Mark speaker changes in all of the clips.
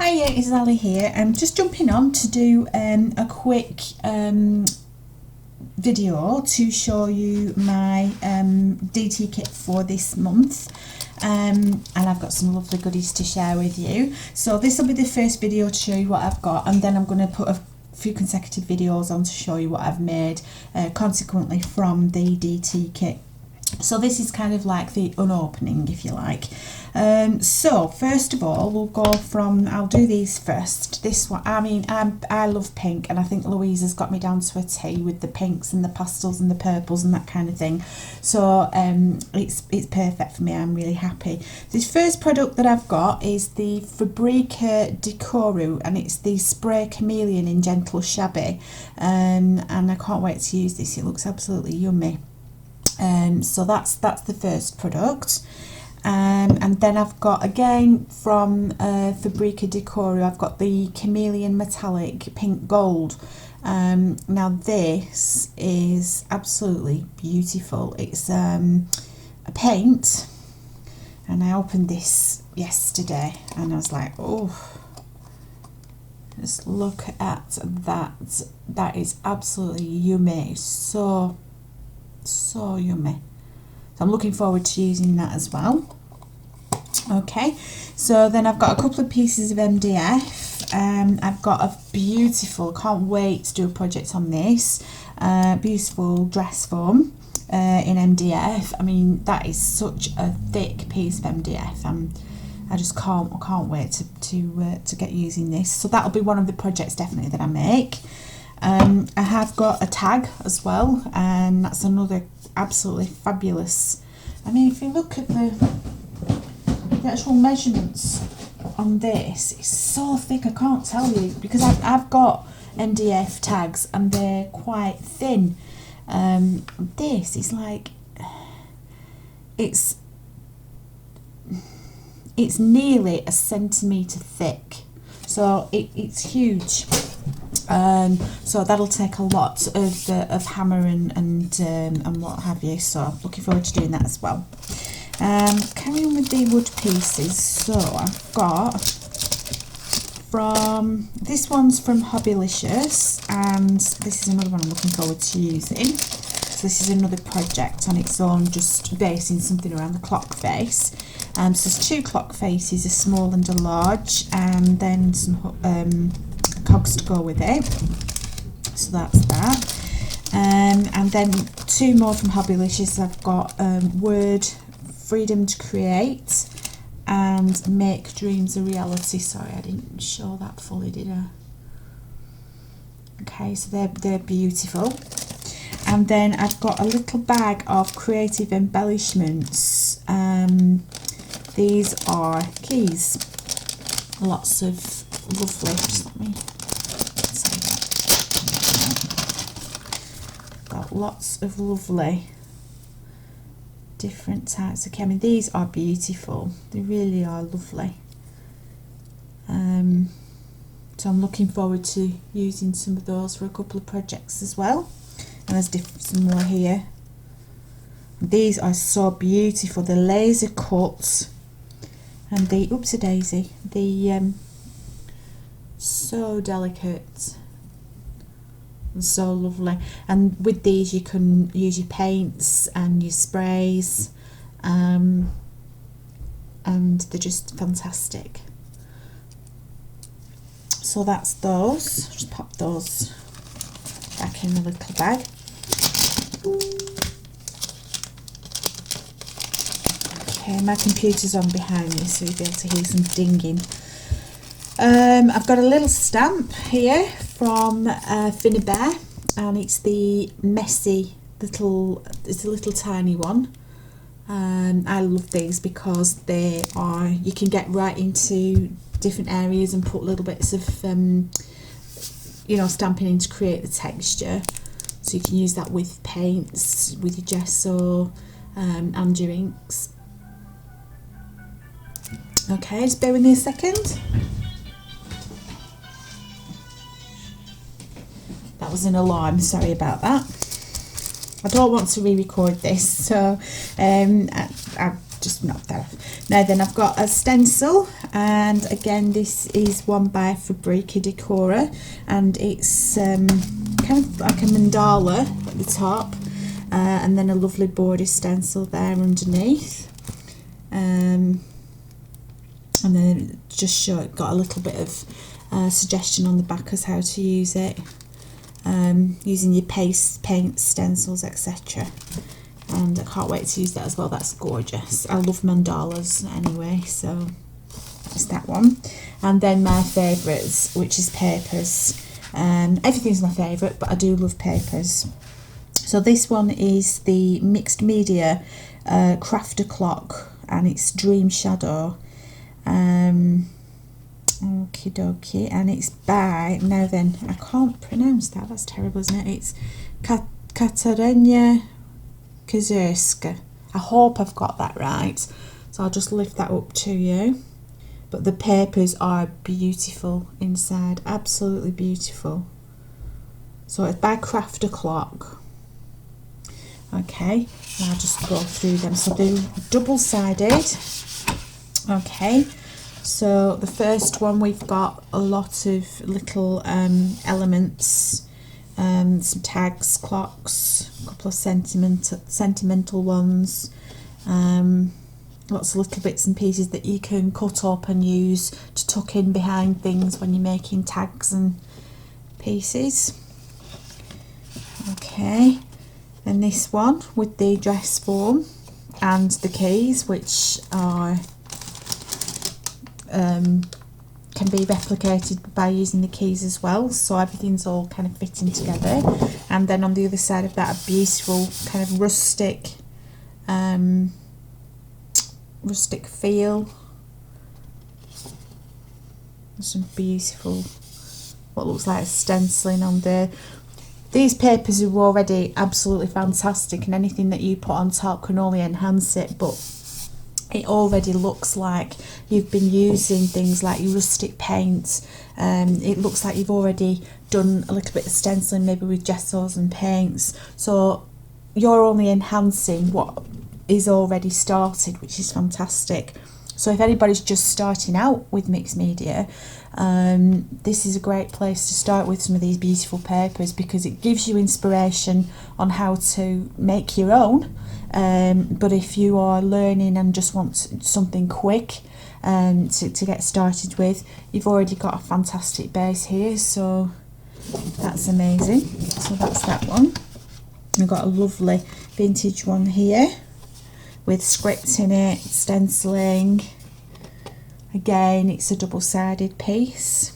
Speaker 1: Hiya, it's Ali here. I'm just jumping on to do a quick video to show you my DT kit for this month, and I've got some lovely goodies to share with you. So this will be the first video to show you what I've got, and then I'm going to put a few consecutive videos on to show you what I've made consequently from the DT kit. So this is kind of like the unopening, if you like. So first of all, we'll go from, I'll do these first. This one, I mean, I love pink, and I think Louise has got me down to a T with the pinks and the pastels and the purples and that kind of thing. So it's perfect for me. I'm really happy. This first product that I've got is the Fabrica Decoru, and it's the Spray Chameleon in Gentle Shabby, and I can't wait to use this. It looks absolutely yummy. So that's the first product, and then I've got, again from Fabrica Decoru, I've got the Chameleon Metallic Pink Gold. Now this is absolutely beautiful. It's a paint, and I opened this yesterday and I was like, oh, just look at that. That is absolutely yummy. So yummy. So I'm looking forward to using that as well. Okay, so then I've got a couple of pieces of MDF. I've got a beautiful, can't wait to do a project on this, beautiful dress form in MDF. I mean, that is such a thick piece of MDF. I just can't wait to get using this. So that'll be one of the projects definitely that I make. I have got a tag as well, and that's another absolutely fabulous. I mean, if you look at the actual measurements on this, it's so thick, I can't tell you, because I've got MDF tags and they're quite thin. This is like, it's nearly a centimetre thick, so it's huge. So that'll take a lot of hammer and what have you, so looking forward to doing that as well. Carrying on with the wood pieces, so I've got this one's from Hobbylicious, and this is another one I'm looking forward to using. So this is another project on its own, just basing something around the clock face. So there's two clock faces, a small and a large, and then some cogs to go with it. So that's that. And then two more from Hobbylicious. I've got Word, Freedom to Create, and Make Dreams a Reality. Sorry, I didn't show that fully, did I? Okay, so they're beautiful. And then I've got a little bag of creative embellishments. These are keys. Lots of lovely, just let me say that. Got lots of lovely different types of keys. I mean, these are beautiful. They really are lovely. So I'm looking forward to using some of those for a couple of projects as well. And there's some more here. These are so beautiful. The laser cuts and the oopsie daisy. The so delicate and so lovely. And with these you can use your paints and your sprays, and they're just fantastic. So that's those. Just pop those back in the little bag. Okay, my computer's on behind me, so you'll be able to hear some dinging. I've got a little stamp here from Finnabair, and it's the messy little, it's a little tiny one. I love these because they are, you can get right into different areas and put little bits of you know, stamping in to create the texture. So you can use that with paints, with your gesso, and your inks. Okay, just bear with me a second. That was an alarm, sorry about that. I don't want to re-record this, so I've just knocked that off. Now then, I've got a stencil, and again this is one by Fabrica Decora, and it's kind of like a mandala at the top, and then a lovely border stencil there underneath, and then just got a little bit of suggestion on the back as how to use it, using your paint stencils, etc. And I can't wait to use that as well. That's gorgeous. I love mandalas anyway, so that's that one. And then my favourites, which is papers. Everything's my favourite, but I do love papers. So this one is the mixed media crafter clock, and it's Dream Shadow. Okie dokie, and it's by, now then, I can't pronounce that, that's terrible, isn't it? It's Katarina Kazerska. I hope I've got that right, so I'll just lift that up to you. But the papers are beautiful inside, absolutely beautiful. So it's by Crafter Clock. Okay, I'll just go through them. So they're double-sided. Okay, so the first one, we've got a lot of little elements, some tags, clocks, a couple of sentimental ones, lots of little bits and pieces that you can cut up and use to tuck in behind things when you're making tags and pieces. Okay, and this one with the dress form and the keys, which are can be replicated by using the keys as well, so everything's all kind of fitting together. And then on the other side of that, a beautiful kind of rustic feel. Some beautiful, what looks like stenciling on there. These papers are already absolutely fantastic, and anything that you put on top can only enhance it, but it already looks like you've been using things like your rustic paint. It looks like you've already done a little bit of stenciling, maybe with gessos and paints, so you're only enhancing what is already started, which is fantastic. So if anybody's just starting out with mixed media, this is a great place to start with some of these beautiful papers, because it gives you inspiration on how to make your own. But if you are learning and just want something quick to get started with, you've already got a fantastic base here, so that's amazing. So that's that one. We've got a lovely vintage one here with script in it, stenciling. Again, it's a double-sided piece.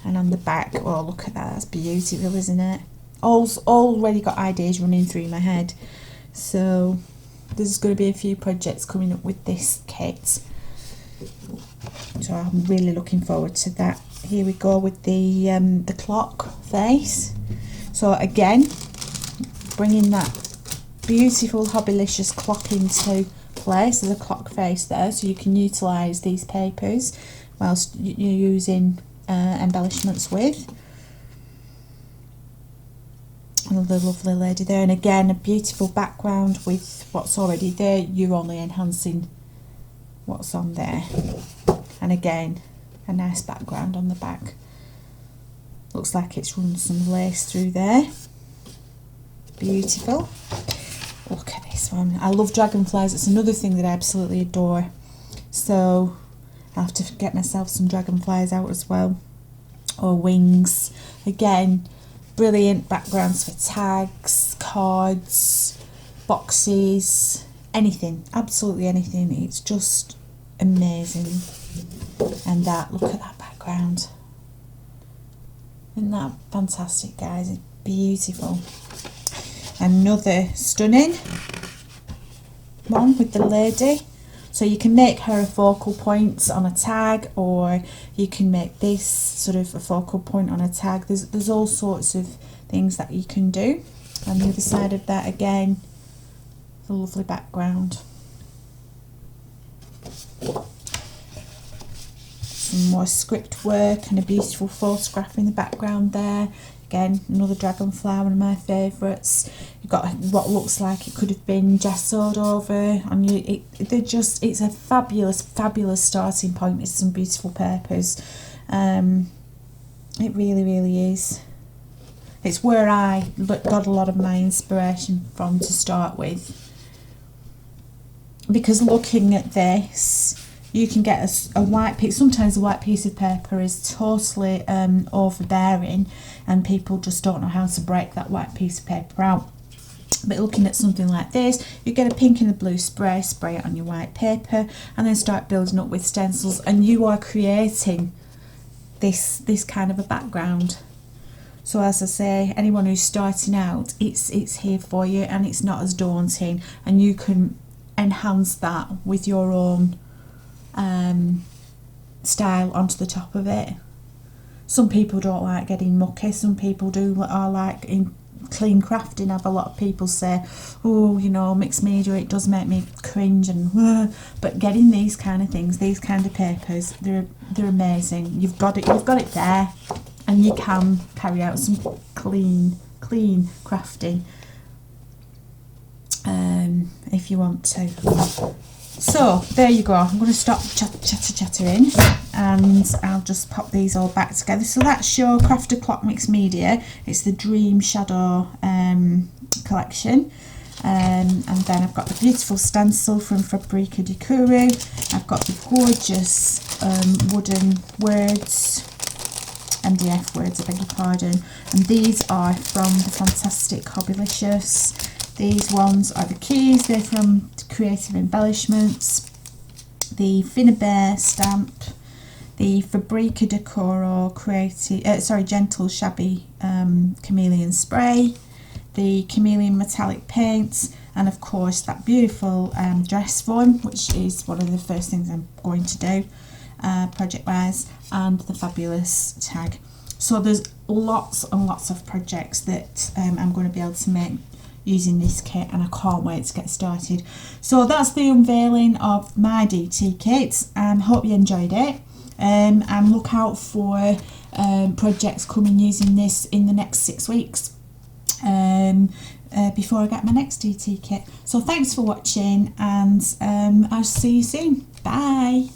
Speaker 1: And on the back, oh look at that, that's beautiful, isn't it? Already got ideas running through my head. So there's going to be a few projects coming up with this kit. So I'm really looking forward to that. Here we go with the clock face. So again, bringing that beautiful Hobbylicious clock into place. There's a clock face there, so you can utilise these papers whilst you're using embellishments with. Another lovely lady there, and again a beautiful background with what's already there. You're only enhancing what's on there. And again, a nice background on the back. Looks like it's run some lace through there. Beautiful. Look at this one. I love dragonflies. It's another thing that I absolutely adore. So I'll have to get myself some dragonflies out as well. Or wings. Again, brilliant backgrounds for tags, cards, boxes, anything. Absolutely anything. It's just amazing. And that, look at that background. Isn't that fantastic, guys? It's beautiful. Another stunning one with the lady. So you can make her a focal point on a tag, or you can make this sort of a focal point on a tag. There's all sorts of things that you can do. On the other side of that, again, the lovely background. Some more script work and a beautiful photograph in the background there. Again, another dragonfly, one of my favourites. got what looks like it could have been gessoed over on you. It's a fabulous starting point with some beautiful purples. It really is. It's where I got a lot of my inspiration from to start with, because looking at this, you can get a white piece. Sometimes a white piece of paper is totally overbearing, and people just don't know how to break that white piece of paper out. But looking at something like this, you get a pink and a blue spray it on your white paper, and then start building up with stencils, and you are creating this kind of a background. So as I say, anyone who's starting out, it's here for you, and it's not as daunting, and you can enhance that with your own style onto the top of it. Some people don't like getting mucky, some people do. I like in clean crafting, have a lot of people say, oh, you know, mixed media, it does make me cringe, and but getting these kind of things, these kind of papers, they're amazing. You've got it there, and you can carry out some clean crafting if you want to. So there you go. I'm going to stop chattering, and I'll just pop these all back together. So that's your Crafter Clock Mixed Media. It's the Dream Shadow collection. And then I've got the beautiful stencil from Fabrica di Curu. I've got the gorgeous wooden words, MDF words, I beg your pardon. And these are from the fantastic Hobbylicious. These ones are the keys, they're from Creative Embellishments. The Finnabair stamp, the Fabrica di Curu Gentle Shabby Chameleon Spray, the Chameleon Metallic Paints, and of course that beautiful dress form, which is one of the first things I'm going to do project wise, and the fabulous tag. So there's lots and lots of projects that I'm going to be able to make using this kit, and I can't wait to get started. So that's the unveiling of my DT kit, and hope you enjoyed it. And look out for projects coming using this in the next 6 weeks before I get my next DT kit. So thanks for watching, and I'll see you soon. Bye.